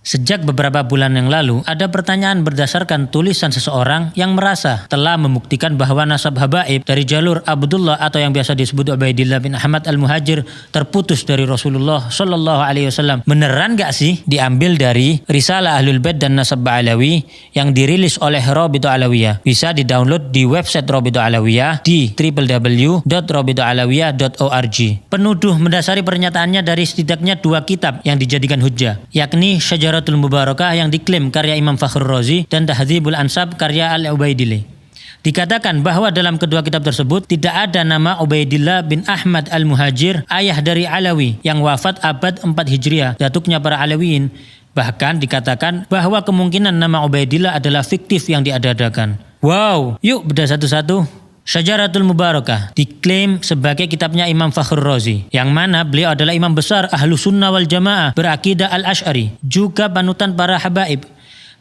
Sejak beberapa bulan yang lalu, ada pertanyaan berdasarkan tulisan seseorang yang merasa telah membuktikan bahwa nasab habaib dari jalur Abdullah atau yang biasa disebut Ubaidillah bin Ahmad al-Muhajir terputus dari Rasulullah Shallallahu Alaihi Wasallam. Beneran gak sih? Diambil dari Risalah Ahlul Bait dan Nasab Ba'alawi yang dirilis oleh Rabithah Alawiyah. Bisa di-download di website Rabithah Alawiyah di www.rabithahalawiyyah.org. Penuduh mendasari pernyataannya dari setidaknya dua kitab yang dijadikan hujjah, yakni Syajaratul Mubarakah yang diklaim karya Imam Fakhrur Razi dan Tahdzibul Ansab karya Al-Ubaidili. Dikatakan bahwa dalam kedua kitab tersebut tidak ada nama Ubaidillah bin Ahmad al-Muhajir, ayah dari Alawi yang wafat abad 4 Hijriah, datuknya para Alawiyin. Bahkan dikatakan bahwa kemungkinan nama Ubaidillah adalah fiktif yang diada-adakan. Wow, yuk bedah satu-satu. Syajaratul Mubarakah diklaim sebagai kitabnya Imam Fakhrur Razi, yang mana beliau adalah imam besar Ahlu Sunnah wal Jamaah berakidah Al-Ash'ari, juga panutan para habaib.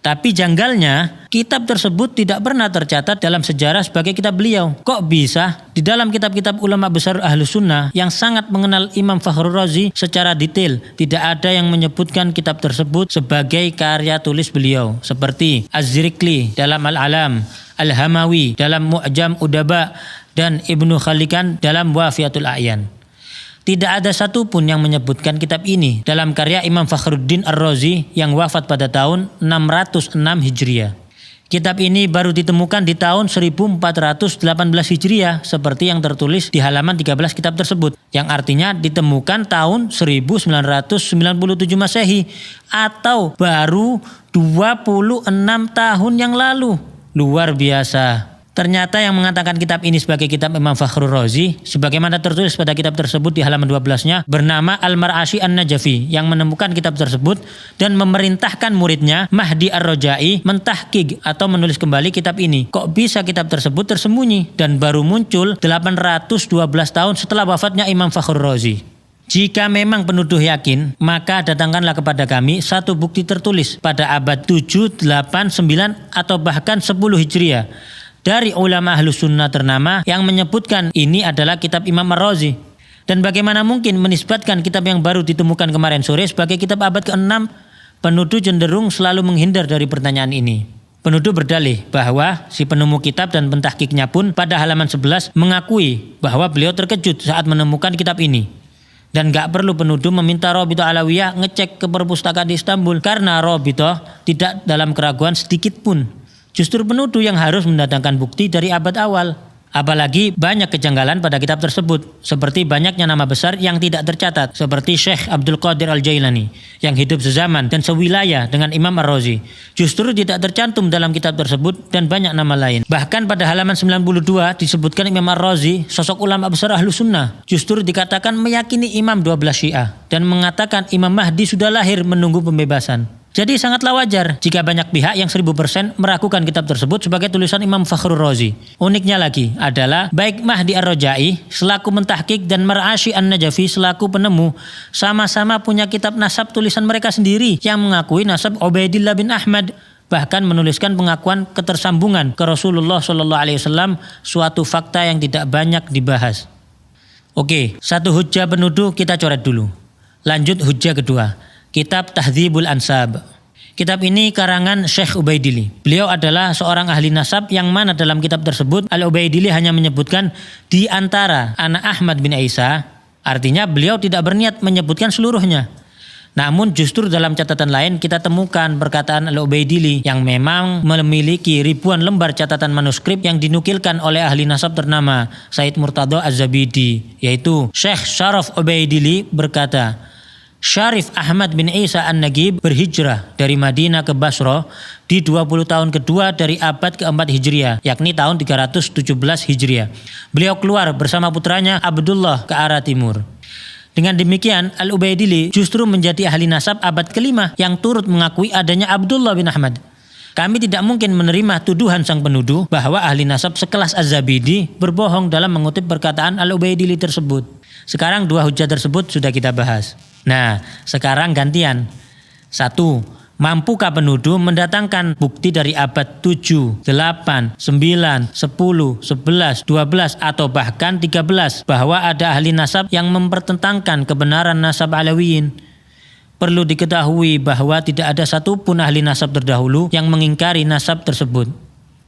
Tapi janggalnya, kitab tersebut tidak pernah tercatat dalam sejarah sebagai kitab beliau. Kok bisa? Di dalam kitab-kitab ulama besar Ahlu Sunnah yang sangat mengenal Imam Fakhrur Razi secara detail, tidak ada yang menyebutkan kitab tersebut sebagai karya tulis beliau. Seperti Az-Zirikli dalam Al-Alam, Al-Hamawi dalam Mu'jam Udaba, dan Ibnu Khalikan dalam Wafiatul A'yan. Tidak ada satupun yang menyebutkan kitab ini dalam karya Imam Fakhruddin Ar-Razi yang wafat pada tahun 606 Hijriah. Kitab ini baru ditemukan di tahun 1418 Hijriah seperti yang tertulis di halaman 13 kitab tersebut, yang artinya ditemukan tahun 1997 Masehi atau baru 26 tahun yang lalu. Luar biasa. Ternyata yang mengatakan kitab ini sebagai kitab Imam Fakhrur Razi, sebagaimana tertulis pada kitab tersebut di halaman 12-nya, bernama Al-Mar'ashi An-Najafi, yang menemukan kitab tersebut dan memerintahkan muridnya Mahdi Ar-Rajai mentahqiq atau menulis kembali kitab ini. Kok bisa kitab tersebut tersembunyi dan baru muncul 812 tahun setelah wafatnya Imam Fakhrur Razi? Jika memang penuduh yakin, maka datangkanlah kepada kami satu bukti tertulis pada abad 7, 8, 9 atau bahkan 10 Hijriah dari ulama Ahlus Sunnah ternama yang menyebutkan ini adalah kitab Imam Ar-Razi. Dan bagaimana mungkin menisbatkan kitab yang baru ditemukan kemarin sore sebagai kitab abad ke-6? Penuduh cenderung selalu menghindar dari pertanyaan ini. Penuduh berdalih bahwa si penemu kitab dan pentahqiqnya pun pada halaman 11 mengakui bahwa beliau terkejut saat menemukan kitab ini. Dan gak perlu penuduh meminta Rabithah Alawiyah ngecek ke perpustakaan di Istanbul, karena Rabithah tidak dalam keraguan sedikit pun. Justru penuduh yang harus mendatangkan bukti dari abad awal. Apalagi banyak kejanggalan pada kitab tersebut, seperti banyaknya nama besar yang tidak tercatat, seperti Syekh Abdul Qadir Al-Jailani yang hidup sezaman dan sewilayah dengan Imam Ar-Razi. Justru tidak tercantum dalam kitab tersebut dan banyak nama lain. Bahkan pada halaman 92 disebutkan Imam Ar-Razi, sosok ulama besar Ahlu Sunnah, justru dikatakan meyakini Imam 12 Syiah dan mengatakan Imam Mahdi sudah lahir menunggu pembebasan. Jadi sangatlah wajar jika banyak pihak yang 1000% meragukan kitab tersebut sebagai tulisan Imam Fakhrur Razi. Uniknya lagi adalah baik Mahdi Ar-Rajai selaku mentahqiq dan Mar'ashi An-Najafi selaku penemu sama-sama punya kitab nasab tulisan mereka sendiri yang mengakui nasab Ubaidillah bin Ahmad, bahkan menuliskan pengakuan ketersambungan ke Rasulullah Shallallahu Alaihi Wasallam, suatu fakta yang tidak banyak dibahas. Oke, satu hujjah penuduh kita coret dulu. Lanjut hujjah kedua. Kitab Tahdzibul Ansab. Kitab ini karangan Syekh Ubaidili. Beliau adalah seorang ahli nasab yang mana dalam kitab tersebut Al-Ubaidili hanya menyebutkan di antara anak Ahmad bin Isa. Artinya beliau tidak berniat menyebutkan seluruhnya. Namun justru dalam catatan lain kita temukan perkataan Al-Ubaidili yang memang memiliki ribuan lembar catatan manuskrip yang dinukilkan oleh ahli nasab ternama Said Murtadha Az-Zabidi, yaitu Syekh Syaraf Ubaidili berkata, Syarif Ahmad bin Isa An-Nagib berhijrah dari Madinah ke Basra di 20 tahun kedua dari abad ke-4 Hijriah, yakni tahun 317 Hijriah. Beliau keluar bersama putranya Abdullah ke arah timur. Dengan demikian, Al-Ubaidili justru menjadi ahli nasab abad ke-5 yang turut mengakui adanya Abdullah bin Ahmad. Kami tidak mungkin menerima tuduhan sang penuduh bahwa ahli nasab sekelas Az-Zabidi berbohong dalam mengutip perkataan Al-Ubaidili tersebut. Sekarang dua hujjah tersebut sudah kita bahas. Nah, sekarang gantian. 1. Mampukah penuduh mendatangkan bukti dari abad 7, 8, 9, 10, 11, 12 atau bahkan 13 bahwa ada ahli nasab yang mempertentangkan kebenaran nasab Alawiyin? Perlu diketahui bahwa tidak ada satupun ahli nasab terdahulu yang mengingkari nasab tersebut.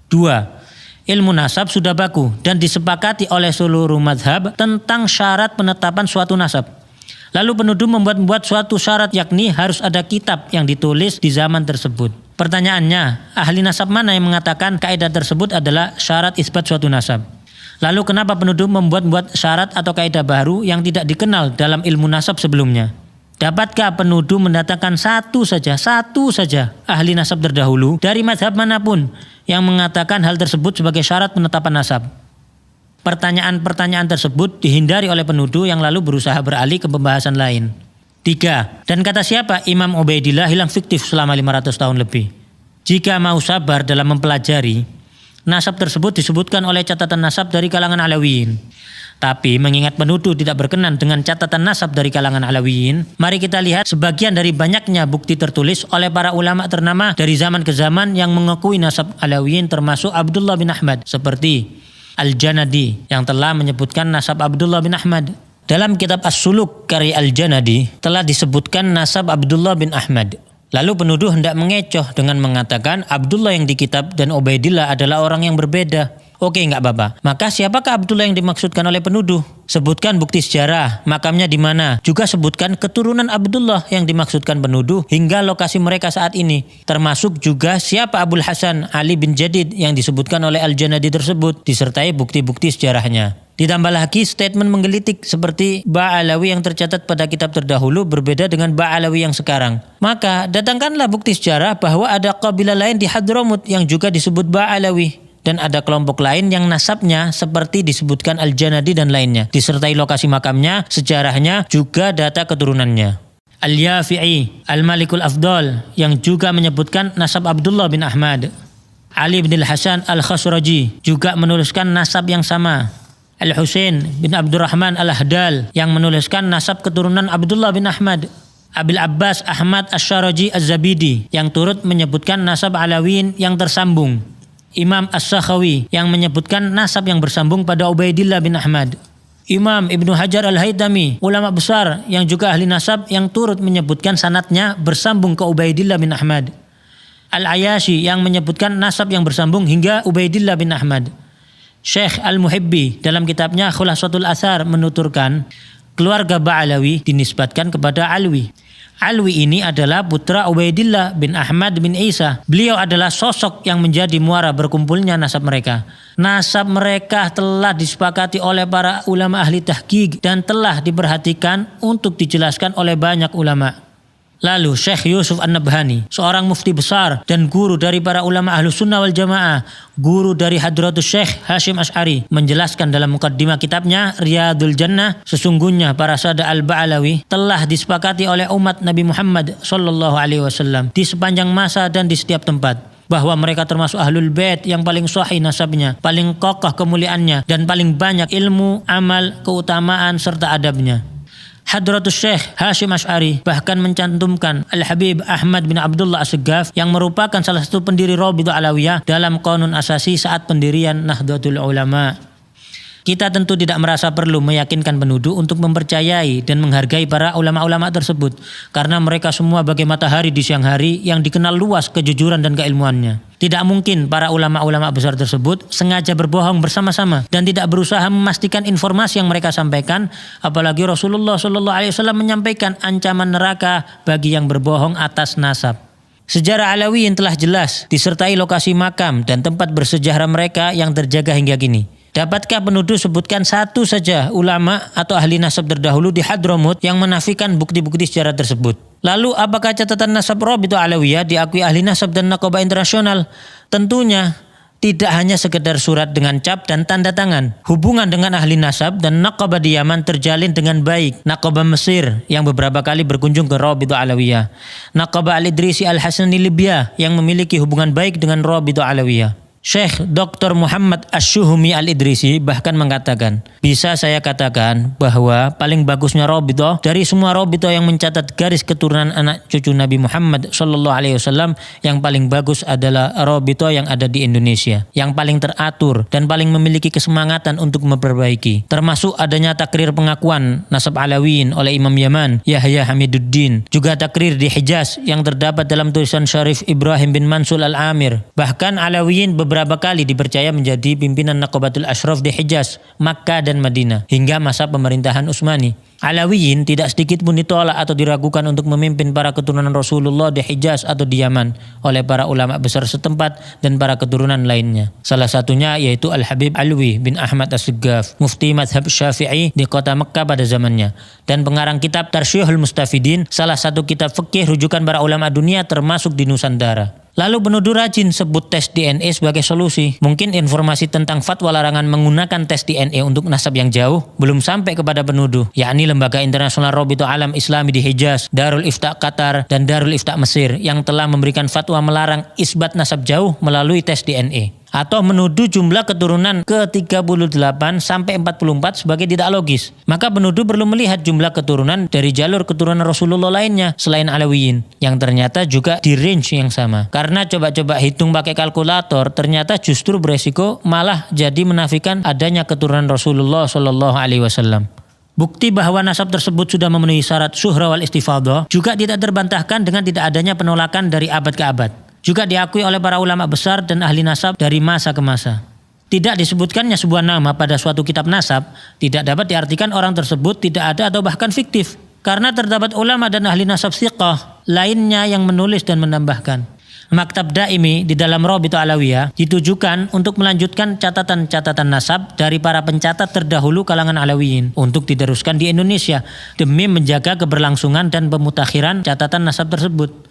2. Ilmu nasab sudah baku dan disepakati oleh seluruh mazhab tentang syarat penetapan suatu nasab. Lalu penuduh membuat suatu syarat, yakni harus ada kitab yang ditulis di zaman tersebut. Pertanyaannya, ahli nasab mana yang mengatakan kaidah tersebut adalah syarat isbat suatu nasab? Lalu kenapa penuduh membuat syarat atau kaidah baru yang tidak dikenal dalam ilmu nasab sebelumnya? Dapatkah penuduh mendatangkan satu saja ahli nasab terdahulu dari mazhab manapun yang mengatakan hal tersebut sebagai syarat penetapan nasab? Pertanyaan-pertanyaan tersebut dihindari oleh penuduh yang lalu berusaha beralih ke pembahasan lain. 3. Dan kata siapa Imam Ubaidillah hilang fiktif selama 500 tahun lebih? Jika mau sabar dalam mempelajari, nasab tersebut disebutkan oleh catatan nasab dari kalangan Alawiyin. Tapi mengingat penuduh tidak berkenan dengan catatan nasab dari kalangan Alawiyin, mari kita lihat sebagian dari banyaknya bukti tertulis oleh para ulama ternama dari zaman ke zaman yang mengakui nasab Alawiyin, termasuk Abdullah bin Ahmad, seperti Al-Janadi yang telah menyebutkan nasab Abdullah bin Ahmad. Dalam kitab As-Suluk karya Al-Janadi telah disebutkan nasab Abdullah bin Ahmad. Lalu penuduh hendak mengecoh dengan mengatakan Abdullah yang di kitab dan Ubaidillah adalah orang yang berbeda. Oke, enggak apa-apa. Maka siapakah Abdullah yang dimaksudkan oleh penuduh? Sebutkan bukti sejarah, makamnya di mana. Juga sebutkan keturunan Abdullah yang dimaksudkan penuduh hingga lokasi mereka saat ini. Termasuk juga siapa Abul Hasan Ali bin Jadid yang disebutkan oleh Al-Janadi tersebut, disertai bukti-bukti sejarahnya. Ditambah lagi statement menggelitik seperti Ba'alawi yang tercatat pada kitab terdahulu berbeda dengan Ba'alawi yang sekarang. Maka datangkanlah bukti sejarah bahwa ada kabilah lain di Hadramut yang juga disebut Ba'alawi. Dan ada kelompok lain yang nasabnya seperti disebutkan Al-Janadi dan lainnya, disertai lokasi makamnya, sejarahnya, juga data keturunannya. Al-Yafi'i, Al-Malikul Afdal yang juga menyebutkan nasab Abdullah bin Ahmad. Ali bin Al-Hasan Al-Khasraji juga menuliskan nasab yang sama. Al-Husain bin Abdurrahman Al-Ahdal yang menuliskan nasab keturunan Abdullah bin Ahmad. Abil Abbas Ahmad Asy-Syaraji Az-Zabidi yang turut menyebutkan nasab Alawiyin yang tersambung. Imam As-Sakhawi yang menyebutkan nasab yang bersambung pada Ubaidillah bin Ahmad. Imam Ibnu Hajar Al-Haytami, ulama besar yang juga ahli nasab yang turut menyebutkan sanadnya bersambung ke Ubaidillah bin Ahmad. Al-Ayashi yang menyebutkan nasab yang bersambung hingga Ubaidillah bin Ahmad. Syekh Al-Muhibbi dalam kitabnya Khulasatul Athar menuturkan keluarga Ba'alawi dinisbatkan kepada Alwi. Alwi ini adalah putra Ubaidillah bin Ahmad bin Isa. Beliau adalah sosok yang menjadi muara berkumpulnya nasab mereka. Nasab mereka telah disepakati oleh para ulama ahli tahqiq dan telah diperhatikan untuk dijelaskan oleh banyak ulama. Lalu Syekh Yusuf An-Nabhani, seorang mufti besar dan guru dari para ulama Ahlus Sunnah wal Jamaah, guru dari Hadratus Syekh Hashim Asy'ari, menjelaskan dalam mukaddimah kitabnya Riyadul Jannah, sesungguhnya para sada al-Ba'alawi telah disepakati oleh umat Nabi Muhammad SAW di sepanjang masa dan di setiap tempat, bahwa mereka termasuk ahlul bait yang paling sahih nasabnya, paling kokoh kemuliaannya, dan paling banyak ilmu, amal, keutamaan, serta adabnya. Hadratus Syekh Hashim Asy'ari bahkan mencantumkan Al-Habib Ahmad bin Abdullah As-Saggaf yang merupakan salah satu pendiri Rabithah Alawiyah dalam Qanun Asasi saat pendirian Nahdlatul Ulama. Kita tentu tidak merasa perlu meyakinkan penuduh untuk mempercayai dan menghargai para ulama-ulama tersebut, karena mereka semua bagai matahari di siang hari yang dikenal luas kejujuran dan keilmuannya. Tidak mungkin para ulama-ulama besar tersebut sengaja berbohong bersama-sama dan tidak berusaha memastikan informasi yang mereka sampaikan, apalagi Rasulullah SAW menyampaikan ancaman neraka bagi yang berbohong atas nasab. Sejarah Alawiyin telah jelas disertai lokasi makam dan tempat bersejarah mereka yang terjaga hingga kini. Dapatkah penuduh sebutkan satu saja ulama atau ahli nasab terdahulu di Hadramut yang menafikan bukti-bukti sejarah tersebut? Lalu apakah catatan nasab Rabithah Alawiyah diakui ahli nasab dan nakobah internasional? Tentunya tidak hanya sekedar surat dengan cap dan tanda tangan. Hubungan dengan ahli nasab dan nakobah di Yaman terjalin dengan baik. Nakobah Mesir yang beberapa kali berkunjung ke Rabithah Alawiyah. Nakobah Al-Idrisi Al-Hasani Libya yang memiliki hubungan baik dengan Rabithah Alawiyah. Syekh Dr. Muhammad Asy-Syuhumi Al-Idrisi bahkan mengatakan, bisa saya katakan bahwa paling bagusnya Rabithah dari semua Rabithah yang mencatat garis keturunan anak cucu Nabi Muhammad SAW, yang paling bagus adalah Rabithah yang ada di Indonesia, yang paling teratur dan paling memiliki kesemangatan untuk memperbaiki, termasuk adanya takrir pengakuan nasab Alawiyin oleh Imam Yaman Yahya Hamiduddin, juga takrir di Hijaz yang terdapat dalam tulisan Syarif Ibrahim bin Mansur Al-Amir. Bahkan Alawiyin beberapa kali dipercaya menjadi pimpinan Naqabatul Ashraf di Hijaz, Makkah dan Madinah hingga masa pemerintahan Utsmani. Alawiyin tidak sedikit pun ditolak atau diragukan untuk memimpin para keturunan Rasulullah di Hijaz atau di Yaman oleh para ulama besar setempat dan para keturunan lainnya. Salah satunya yaitu Al-Habib Alwi bin Ahmad As-Siggaf, mufti madhab Syafi'i di kota Mekkah pada zamannya, dan pengarang kitab Tarsyihul Mustafidin, salah satu kitab fikih rujukan para ulama dunia termasuk di Nusantara. Lalu penuduh rajin sebut tes DNA sebagai solusi. Mungkin informasi tentang fatwa larangan menggunakan tes DNA untuk nasab yang jauh belum sampai kepada penuduh, yakni Lembaga Internasional Rabithah Alam Islami di Hijaz, Darul Ifta Qatar, dan Darul Ifta Mesir yang telah memberikan fatwa melarang isbat nasab jauh melalui tes DNA. Atau menuduh jumlah keturunan ke-38 sampai 44 sebagai tidak logis. Maka penuduh perlu melihat jumlah keturunan dari jalur keturunan Rasulullah lainnya selain Alawiyin, yang ternyata juga di range yang sama. Karena coba-coba hitung pakai kalkulator, ternyata justru beresiko malah jadi menafikan adanya keturunan Rasulullah SAW. Bukti bahwa nasab tersebut sudah memenuhi syarat syuhrah wal istifadhah juga tidak terbantahkan dengan tidak adanya penolakan dari abad ke abad. Juga diakui oleh para ulama besar dan ahli nasab dari masa ke masa. Tidak disebutkannya sebuah nama pada suatu kitab nasab tidak dapat diartikan orang tersebut tidak ada atau bahkan fiktif, karena terdapat ulama dan ahli nasab thiqah lainnya yang menulis dan menambahkan. Maktab Daimi di dalam Rabithah Alawiyah ditujukan untuk melanjutkan catatan-catatan nasab dari para pencatat terdahulu kalangan Alawiyin untuk diteruskan di Indonesia demi menjaga keberlangsungan dan pemutakhiran catatan nasab tersebut.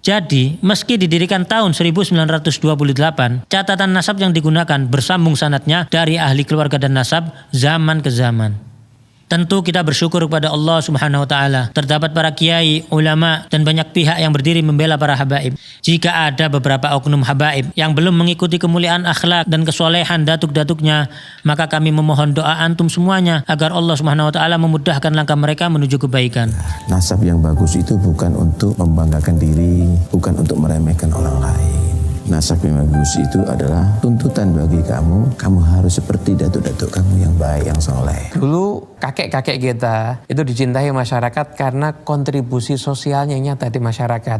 Jadi, meski didirikan tahun 1928, catatan nasab yang digunakan bersambung sanadnya dari ahli keluarga dan nasab zaman ke zaman. Tentu kita bersyukur kepada Allah Subhanahu wa taala. Terdapat para kiai, ulama, dan banyak pihak yang berdiri membela para habaib. Jika ada beberapa oknum habaib yang belum mengikuti kemuliaan akhlak dan kesolehan datuk-datuknya, maka kami memohon doa antum semuanya agar Allah Subhanahu wa taala memudahkan langkah mereka menuju kebaikan. Nasab yang bagus itu bukan untuk membanggakan diri, bukan untuk meremehkan orang lain. Nasab yang bagus itu adalah tuntutan bagi kamu. Kamu harus seperti datuk-datuk kamu yang baik, yang soleh. Dulu kakek-kakek kita itu dicintai masyarakat karena kontribusi sosialnya yang nyata di masyarakat.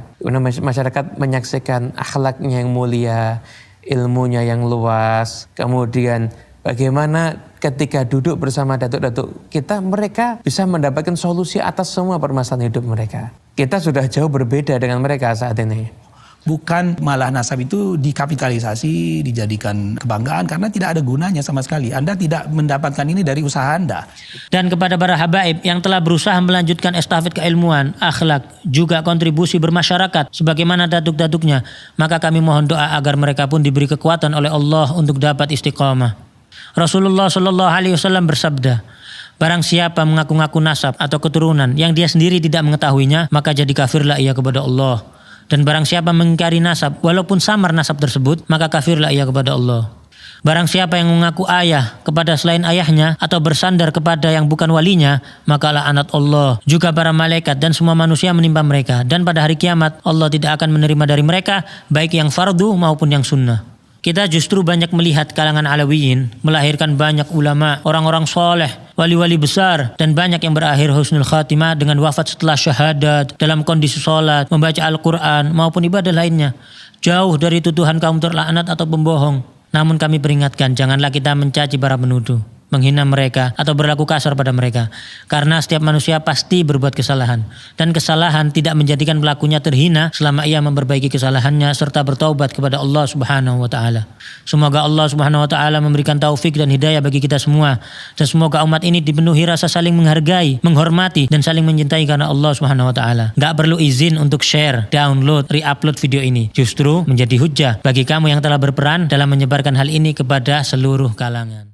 Masyarakat menyaksikan akhlaknya yang mulia, ilmunya yang luas. Kemudian bagaimana ketika duduk bersama datuk-datuk kita, mereka bisa mendapatkan solusi atas semua permasalahan hidup mereka. Kita sudah jauh berbeda dengan mereka saat ini. Bukan malah nasab itu dikapitalisasi, dijadikan kebanggaan karena tidak ada gunanya sama sekali. Anda tidak mendapatkan ini dari usaha Anda. Dan kepada para habaib yang telah berusaha melanjutkan estafet keilmuan, akhlak, juga kontribusi bermasyarakat sebagaimana datuk-datuknya, maka kami mohon doa agar mereka pun diberi kekuatan oleh Allah untuk dapat istiqamah. Rasulullah SAW bersabda, barang siapa mengaku-ngaku nasab atau keturunan yang dia sendiri tidak mengetahuinya, maka jadi kafirlah ia kepada Allah. Dan barang siapa mengingkari nasab walaupun samar nasab tersebut, maka kafirlah ia kepada Allah. Barang siapa yang mengaku ayah kepada selain ayahnya atau bersandar kepada yang bukan walinya, maka laknat Allah, juga para malaikat dan semua manusia menimpa mereka, dan pada hari kiamat Allah tidak akan menerima dari mereka baik yang fardu maupun yang sunnah. Kita justru banyak melihat kalangan Alawiyin melahirkan banyak ulama, orang-orang soleh, wali-wali besar, dan banyak yang berakhir husnul khatimah dengan wafat setelah syahadat, dalam kondisi sholat, membaca Al-Quran, maupun ibadah lainnya. Jauh dari tuduhan kaum terlaknat atau pembohong. Namun kami peringatkan, janganlah kita mencaci para penuduh, menghina mereka, atau berlaku kasar pada mereka. Karena setiap manusia pasti berbuat kesalahan. Dan kesalahan tidak menjadikan pelakunya terhina selama ia memperbaiki kesalahannya serta bertaubat kepada Allah Subhanahu wa taala. Semoga Allah Subhanahu wa taala memberikan taufik dan hidayah bagi kita semua. Dan semoga umat ini dipenuhi rasa saling menghargai, menghormati, dan saling mencintai karena Allah Subhanahu wa taala. Gak perlu izin untuk share, download, re-upload video ini. Justru menjadi hujjah bagi kamu yang telah berperan dalam menyebarkan hal ini kepada seluruh kalangan.